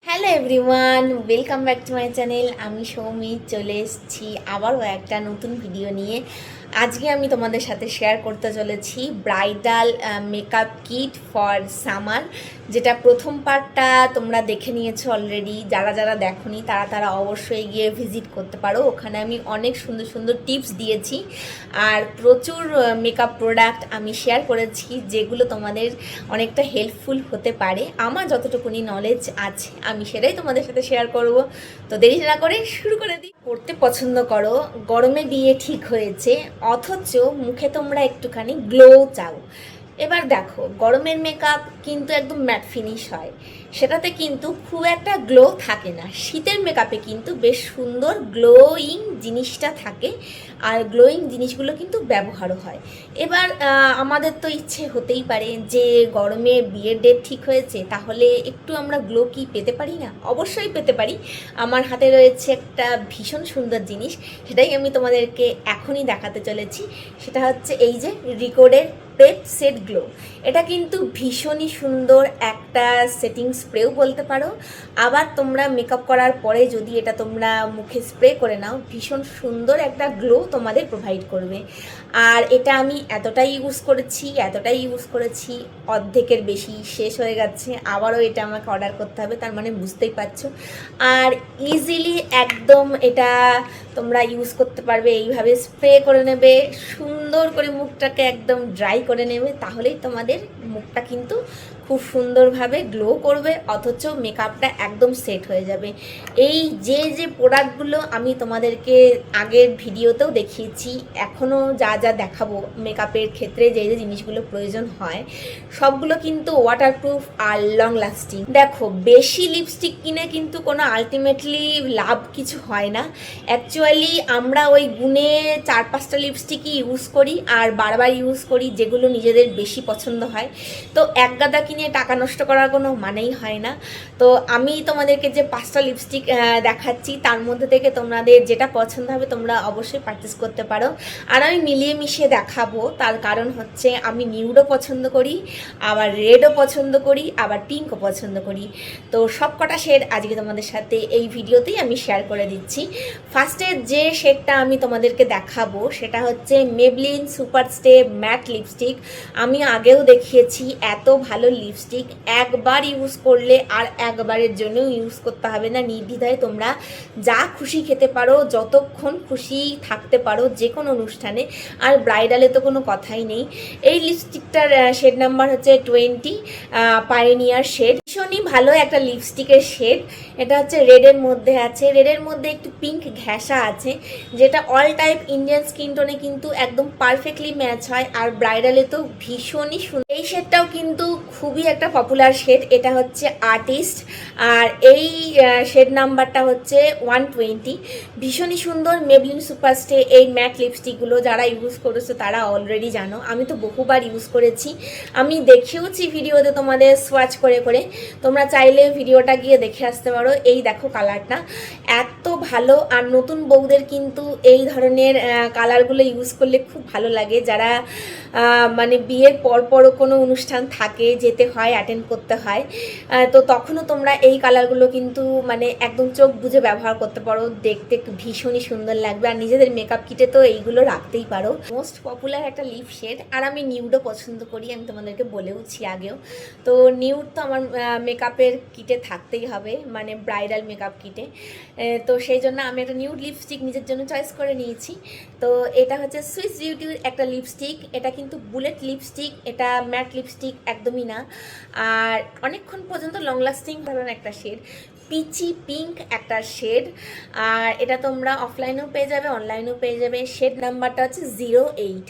Hello everyone, welcome back to my channel. আমি সৌমি চলে এসেছি আবারও একটা নতুন ভিডিও নিয়ে। আজকে আমি তোমাদের সাথে শেয়ার করতে চলেছি bridal makeup kit for summer, যেটা প্রথম পার্টটা তোমরা দেখে নিয়েছো অলরেডি। যারা যারা দেখোনি তারা অবশ্যই গিয়ে ভিজিট করতে পারো। ওখানে আমি অনেক সুন্দর সুন্দর টিপস দিয়েছি আর প্রচুর মেকআপ প্রোডাক্ট আমি শেয়ার করেছি, যেগুলো তোমাদের অনেকটা হেল্পফুল হতে পারে। আমার যতটুকুনি নলেজ আছে আমি সেটাই তোমাদের সাথে শেয়ার করব। তো দেরি না করে শুরু করে দিই। পড়তে পছন্দ করো, গরমে বিয়ে ঠিক হয়েছে, অথচ মুখে তোমরা একটুখানি গ্লো চাও। এবার দেখো, গরমের মেকআপ কিন্তু একদম ম্যাট ফিনিশ হয়, সেটাতে কিন্তু খুব একটা গ্লো থাকে না। শীতের মেকআপে কিন্তু বেশ সুন্দর গ্লোয়িং জিনিসটা থাকে, আর গ্লোয়িং জিনিসগুলো কিন্তু ব্যবহারও হয়। এবার আমাদের তো ইচ্ছে হতেই পারে যে গরমে বিয়ের ডেট ঠিক হয়েছে, তাহলে একটু আমরা গ্লো কি পেতে পারি না? অবশ্যই পেতে পারি। আমার হাতে রয়েছে একটা ভীষণ সুন্দর জিনিস, সেটাই আমি তোমাদেরকে এখনই দেখাতে চলেছি। সেটা হচ্ছে এই যে রিকোডের প্রেপ সেট গ্লো। এটা কিন্তু ভীষণই সুন্দর একটা সেটিং স্প্রেও বলতে পারো। আবার তোমরা মেকআপ করার পরে যদি এটা তোমরা মুখে স্প্রে করে নাও, ভীষণ সুন্দর একটা গ্লো তোমাদের প্রোভাইড করবে। আর এটা আমি এতটাই ইউজ করেছি, অর্ধেকের বেশি শেষ হয়ে গেছে। আবারও এটা আমাকে অর্ডার করতে হবে, তার মানে বুঝতেই পারছো। আর ইজিলি একদম এটা তোমরা ইউজ করতে পারবে। এইভাবে স্প্রে করে নেবে, সুন্দর করে মুখটাকে একদম ড্রাই করে নেবে, তাহলেই তোমাদের মুখটা কিন্তু খুব সুন্দরভাবে গ্লো করবে, অথচ মেকআপটা একদম সেট হয়ে যাবে। এই যে যে প্রোডাক্টগুলো আমি তোমাদেরকে আগের ভিডিওতেও দেখিয়েছি, এখনও যা যা দেখাবো মেকআপের ক্ষেত্রে যে যে জিনিসগুলো প্রয়োজন হয়, সবগুলো কিন্তু ওয়াটারপ্রুফ আর লং লাস্টিং। দেখো, বেশি লিপস্টিক কিনে কিন্তু কোনো আলটিমেটলি লাভ কিছু হয় না। অ্যাকচুয়ালি আমরা ওই গুণে 4-5টা লিপস্টিকই ইউজ করি আর বারবার ইউজ করি, যেগুলো নিজেদের বেশি পছন্দ হয়। তো এক গাদা কিনে টাকা নষ্ট করার কোনো মানেই হয় না। তো আমি তোমাদেরকে যে 5টা লিপস্টিক দেখাচ্ছি, তার মধ্যে থেকে তোমাদের যেটা পছন্দ হবে তোমরা অবশ্যই পারচেস করতে পারো। আর আমি মিলিয়ে মিশিয়ে দেখাবো, তার কারণ হচ্ছে আমি নিউডও পছন্দ করি, আবার রেডও পছন্দ করি, আবার পিঙ্কও পছন্দ করি। তো সব কটা শেড আজকে তোমাদের সাথে এই ভিডিওতেই আমি শেয়ার করে দিচ্ছি। ফার্স্টে যে শেডটা আমি তোমাদেরকে দেখাবো সেটা হচ্ছে Maybelline super stay mat lipstick. আমি আগেও দেখিয়েছি, এত ভালো লিপস্টিক একবার ইউজ করলে আর একবারের জন্যও ইউজ করতে হবে না। নির্দ্বিধায় তোমরা যা খুশি খেতে পারো, যতক্ষণ খুশি থাকতে পারো যে কোনো অনুষ্ঠানে। আর ব্রাইডালে তো কোনো কথাই নেই। এই লিপস্টিকটার শেড নাম্বার হচ্ছে 20 পায়োনিয়ার শেড। ভীষণই ভালো একটা লিপস্টিকের শেড। এটা হচ্ছে রেডের মধ্যে আছে, রেডের মধ্যে একটু পিঙ্ক ঘেঁষা আছে, যেটা অল টাইপ ইন্ডিয়ান স্কিন টোনে কিন্তু একদম পারফেক্টলি ম্যাচ হয়। আর ব্রাইডালে তো ভীষণই সুন্দর। এই শেডটাও কিন্তু খুবই একটা পপুলার শেড, এটা হচ্ছে আর্টিস্ট। আর এই শেড নাম্বারটা হচ্ছে 120। ভীষণই সুন্দর। মেবলিন সুপারস্টে এই ম্যাট লিপস্টিকগুলো যারা ইউজ করেছো তারা অলরেডি জানো, আমি তো বহুবার ইউজ করেছি। আমি দেখিয়েওছি ভিডিওতে তোমাদের সোয়াচ করে করে। তোমরা চাইলে ভিডিওটা গিয়ে দেখে আসতে পারো। এই দেখো কালারটা এত ভালো। আর নতুন বউদের কিন্তু এই ধরনের কালারগুলো ইউজ করলে খুব ভালো লাগে। যারা মানে বিয়ের পরপরও কোনো অনুষ্ঠান থাকে, যেতে হয়, অ্যাটেন্ড করতে হয়, তো তখনও তোমরা এই কালারগুলো কিন্তু মানে একদম চোখ বুজে ব্যবহার করতে পারো, দেখতে ভীষণই সুন্দর লাগবে। আর নিজেদের মেকআপ কিটে তো এইগুলো রাখতেই পারো। মোস্ট পপুলার একটা লিপ শেড। আর আমি নিউডও পছন্দ করি, আমি তোমাদেরকে বলেওছি আগেও। তো নিউড তো আমার মেকআপের কিটে থাকতেই হবে, মানে ব্রাইডাল মেকআপ কিটে। তো সেই জন্য আমি একটা নিউড লিপস্টিক নিজের জন্য চয়েস করে নিয়েছি। তো এটা হচ্ছে সুইস বিউটির একটা লিপস্টিক। এটা কিন্তু বুলেট লিপস্টিক, এটা ম্যাট লিপস্টিক একদমই না। আর অনেকক্ষণ পর্যন্ত লং লাস্টিং ধরনের একটা শেড, পিচি পিঙ্ক একটা শেড। আর এটা তোমরা অফলাইনেও পেয়ে যাবে, অনলাইনেও পেয়ে যাবে। শেড নাম্বারটা হচ্ছে 08।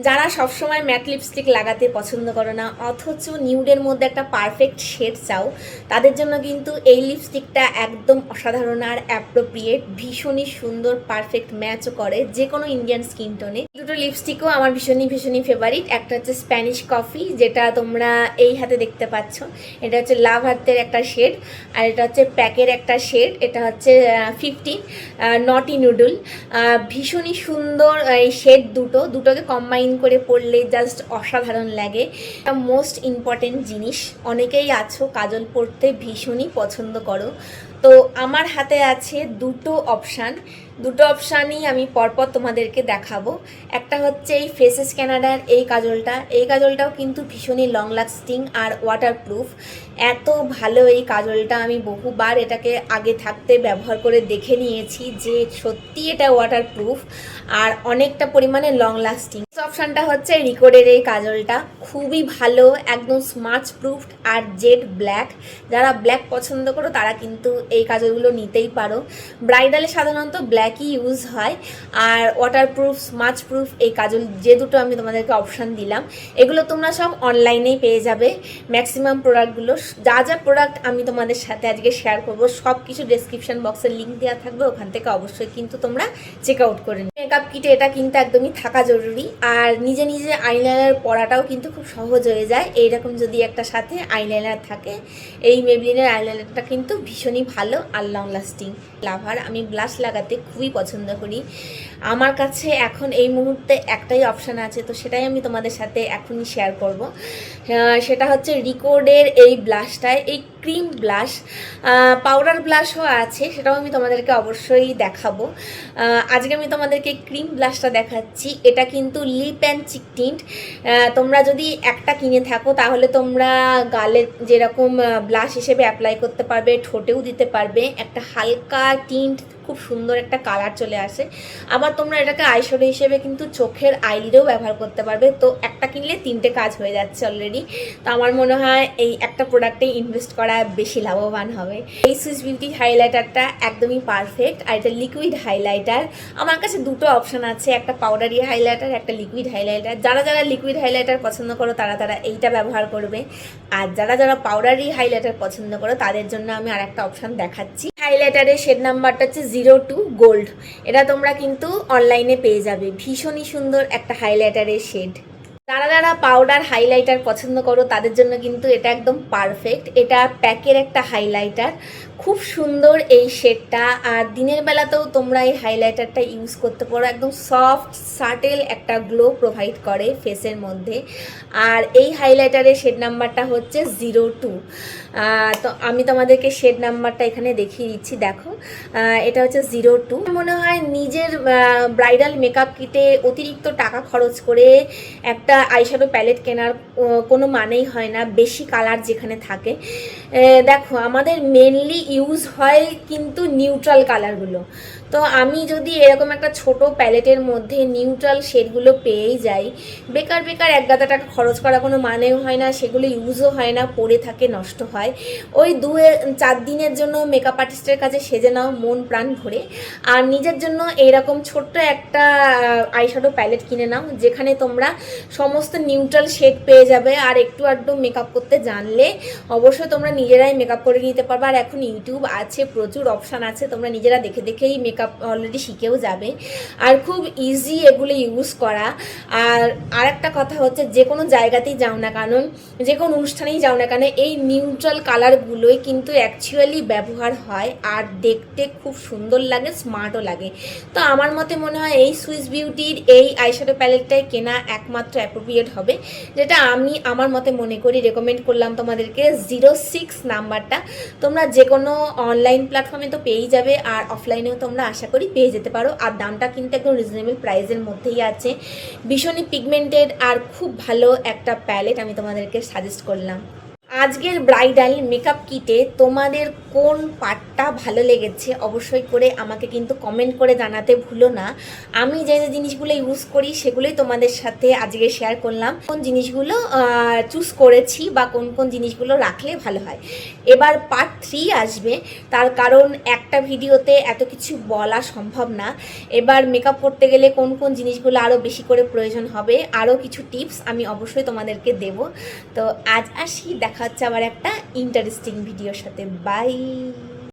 যারা সবসময় ম্যাট লিপস্টিক লাগাতে পছন্দ করো না, অথচ নিউডের মধ্যে একটা পারফেক্ট শেড চাও, তাদের জন্য কিন্তু এই লিপস্টিকটা একদম অসাধারণ আর অ্যাপ্রোপ্রিয়েট। ভীষণই সুন্দর, পারফেক্ট ম্যাচও করে যে কোনো ইন্ডিয়ান স্কিন টোনে। দুটো লিপস্টিকও আমার ভীষণই ফেভারিট। একটা হচ্ছে স্প্যানিশ কফি, যেটা তোমরা এই হাতে দেখতে পাচ্ছ, এটা হচ্ছে লাভ হাতের একটা শেড। আর এটা হচ্ছে প্যাকের একটা শেড, এটা হচ্ছে 15 নটি নুডল। ভীষণই সুন্দর এই শেড দুটোকে কম্বাইন শাইন করে পরলে জাস্ট অসাধারণ লাগে। একটা মোস্ট ইম্পর্টেন্ট জিনিস, অনেকেই আছো কাজল পরতে ভীষণই পছন্দ করো, তো আমার হাতে আছে দুটো অপশানই আমি পরপর তোমাদেরকে দেখাবো। একটা হচ্ছে এই ফেসেস ক্যানাডার এই কাজলটাও কিন্তু ভীষণই লং লাস্টিং আর ওয়াটারপ্রুফ। এত ভালো এই কাজলটা, আমি বহুবার এটাকে আগে থাকতে ব্যবহার করে দেখে নিয়েছি যে সত্যি এটা ওয়াটারপ্রুফ আর অনেকটা পরিমাণে লং লাস্টিং। অপশানটা হচ্ছে রিকোডের এই কাজলটা, খুবই ভালো, একদম স্মাচ প্রুফ আর জেড ব্ল্যাক। যারা ব্ল্যাক পছন্দ করো তারা কিন্তু এই কাজলগুলো নিতেই পারো। ব্রাইডালে সাধারণত ব্ল্যাকই ইউজ হয়, আর ওয়াটারপ্রুফ স্মাচ প্রুফ এই কাজল যে দুটো আমি তোমাদেরকে অপশান দিলাম এগুলো তোমরা সব অনলাইনেই পেয়ে যাবে। ম্যাক্সিমাম প্রোডাক্টগুলো, যা প্রোডাক্ট আমি তোমাদের সাথে আজকে শেয়ার করবো সব কিছু ডেসক্রিপশন বক্সের লিঙ্ক দেওয়া থাকবে, ওখান থেকে অবশ্যই কিন্তু তোমরা চেক আউট করে নিও। মেকআপ কিটে এটা কিন্তু একদমই থাকা জরুরি, আর নিজে নিজে আইলাইনার পরাটাও কিন্তু খুব সহজ হয়ে যায় এইরকম যদি একটা সাথে আইলাইনার থাকে। এই মেবলিনের আইলাইনারটা কিন্তু ভীষণই ভালো আর লং লাস্টিং। লাভার, আমি ব্লাশ লাগাতে খুবই পছন্দ করি। আমার কাছে এখন এই মুহূর্তে একটাই অপশান আছে, তো সেটাই আমি তোমাদের সাথে এখনই শেয়ার করব। সেটা হচ্ছে রিকোডের এই ব্লাশটায়, এই ক্রিম ব্লাশ, পাউডার ব্লাশও আছে, সেটাও আমি তোমাদেরকে অবশ্যই দেখাবো। আজকে আমি তোমাদেরকে ক্রিম ব্লাশটা দেখাচ্ছি। এটা কিন্তু লিপ অ্যান্ড চিক টিন্ট। তোমরা যদি একটা কিনে থাকো তাহলে তোমরা গালে যেরকম ব্লাশ হিসেবে অ্যাপ্লাই করতে পারবে, ঠোঁটেও দিতে পারবে, একটা হালকা টিন্ট, খুব সুন্দর একটা কালার চলে আসে। আবার তোমরা এটাকে আইশ্যাডো হিসেবে কিন্তু চোখের আইলিডেও ব্যবহার করতে পারবে। তো একটা কিনলে 3টে কাজ হয়ে যাচ্ছে অলরেডি। তো আমার মনে হয় এই একটা প্রোডাক্টেই ইনভেস্ট করা বেশি লাভবান হবে। এই সুইস বিউটি হাইলাইটারটা একদমই পারফেক্ট, আর এটা লিকুইড হাইলাইটার। আমার কাছে দুটো অপশান আছে, একটা পাউডারি হাইলাইটার, একটা লিকুইড হাইলাইটার। যারা লিকুইড হাইলাইটার পছন্দ করো তারা এইটা ব্যবহার করবে, আর যারা পাউডারি হাইলাইটার পছন্দ করো তাদের জন্য আমি আর একটা অপশান দেখাচ্ছি। হাইলাইটারের শেড নাম্বারটা হচ্ছে 02 গোল্ড। এটা তোমরা কিন্তু অনলাইনে পেয়ে যাবে। ভীষণই সুন্দর একটা হাইলাইটারের শেড। যারা পাউডার হাইলাইটার পছন্দ করো তাদের জন্য কিন্তু এটা একদম পারফেক্ট। এটা প্যাকের একটা হাইলাইটার, খুব সুন্দর এই শেডটা, আর দিনের বেলাতেও তোমরা এই হাইলাইটারটা ইউজ করতে পারো। একদম সফট সাটেল একটা গ্লো প্রোভাইড করে ফেসের মধ্যে। আর এই হাইলাইটারের শেড নাম্বারটা হচ্ছে 02। তো আমি তোমাদেরকে শেড নাম্বারটা এখানে দেখিয়ে দিচ্ছি, দেখো এটা হচ্ছে 02। মনে হয় নিজের ব্রাইডাল মেকআপ কিটে অতিরিক্ত টাকা খরচ করে একটা আইশ্যাডো প্যালেট কেনার কোনো মানেই হয় না, বেশি কালার যেখানে থাকে। দেখো আমাদের মেনলি ইউজ হয় কিন্তু নিউট্রাল কালারগুলো, তো আমি যদি এরকম একটা ছোট প্যালেটের মধ্যে নিউট্রাল শেডগুলো পেয়েই যাই, বেকার এক গাদা টাকা খরচ করা কোনো মানেও হয় না, সেগুলো ইউজও হয় না, পড়ে থাকে, নষ্ট হয়। ওই 2-4 দিনের জন্য মেকআপ আর্টিস্টের কাছে সেজে নাও মন প্রাণ ভরে, আর নিজের জন্য এইরকম ছোট্ট একটা আইশ্যাডো প্যালেট কিনে নাও, যেখানে তোমরা সমস্ত নিউট্রাল শেড পেয়ে যাবে। আর একটু আধটু মেকআপ করতে জানলে অবশ্যই তোমরা নিজেরাই মেকআপ করে নিতে পারবে। আর এখন ইউটিউব আছে, প্রচুর অপশান আছে, তোমরা নিজেরা দেখেই মেকআপ অলরেডি শিখেও যাবে, আর খুব ইজি এগুলো ইউজ করা। আর একটা কথা হচ্ছে, যে কোনো জায়গাতেই যাও না কেন, যে কোনো অনুষ্ঠানেই যাও না কেন, এই নিউট্রাল কালারগুলোই কিন্তু অ্যাকচুয়ালি ব্যবহার হয়, আর দেখতে খুব সুন্দর লাগে, স্মার্টও লাগে। তো আমার মতে মনে হয় এই সুইস বিউটির এই আইশ্যাডো প্যালেটটাই কেনা একমাত্র অ্যাপ্রোপ্রিয়েট হবে, যেটা আমি আমার মতে মনে করি। রেকমেন্ড করলাম তোমাদেরকে 06 নাম্বারটা। তোমরা যে কোনো অনলাইন প্ল্যাটফর্মে তো পেয়েই যাবে, আর অফলাইনেও তোমরা আশা করি পেয়ে যেতে পারো। আর দামটা কিন্তু একদম রিজনেবল প্রাইসের মধ্যেই আছে। ভীষণই পিগমেন্টেড আর খুব ভালো একটা প্যালেট আমি তোমাদেরকে সাজেস্ট করলাম। আজকের ব্রাইডাল মেকআপ কিটে তোমাদের কোন পার্টটা ভালো লেগেছে অবশ্যই করে আমাকে কিন্তু কমেন্ট করে জানাতে ভুলো না। আমি যে জিনিসগুলো ইউজ করি সেগুলোই তোমাদের সাথে আজকে শেয়ার করলাম, কোন জিনিসগুলো চুজ করেছি বা কোন জিনিসগুলো রাখলে ভালো হয়। এবার পার্ট 3 আসবে, তার কারণ একটা ভিডিওতে এত কিছু বলা সম্ভব না। এবার মেকআপ করতে গেলে কোন জিনিসগুলো আরও বেশি করে প্রয়োজন হবে, আরও কিছু টিপস আমি অবশ্যই তোমাদেরকে দেব। তো আজ আসি, দেখা হচ্ছে আবার একটা ইন্টারেস্টিং ভিডিওর সাথে। বাই।